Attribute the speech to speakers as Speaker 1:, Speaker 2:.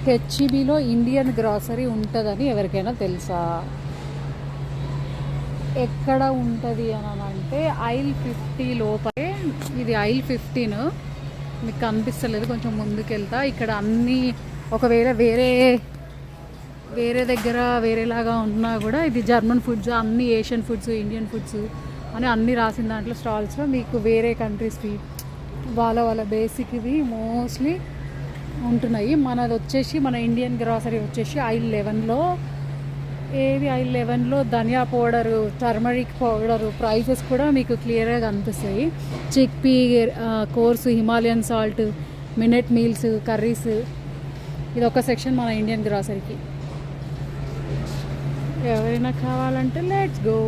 Speaker 1: హెచ్ఈబిలో Indian grocery ఉంటుందని ఎవరికైనా తెలుసా? ఎక్కడ ఉంటుంది అని అంటే aisle 50 లోపలే. ఇది aisle 15, మీకు కనిపిస్తలేదు, కొంచెం ముందుకెళ్తా. ఇక్కడ అన్నీ ఒకవేళ వేరే దగ్గర వేరేలాగా ఉన్నా కూడా ఇది జర్మన్ ఫుడ్స్, అన్ని ఏషియన్ ఫుడ్స్, ఇండియన్ ఫుడ్స్ అని అన్నీ రాసిన దాంట్లో స్టాల్స్లో మీకు వేరే కంట్రీస్వి వాళ్ళ బేసిక్వి మోస్ట్లీ ఉంటున్నాయి. మనది వచ్చేసి మన ఇండియన్ గ్రాసరీ వచ్చేసి aisle 11లో. aisle 11లో dhaniya powder, turmeric powder prices కూడా మీకు క్లియర్గా కనిపిస్తాయి. Chickpea coarse, Himalayan salt, minute meals, curries, ఇది ఒక సెక్షన్ మన ఇండియన్ గ్రాసరీకి. ఎవరైనా కావాలంటే లెట్స్ గో.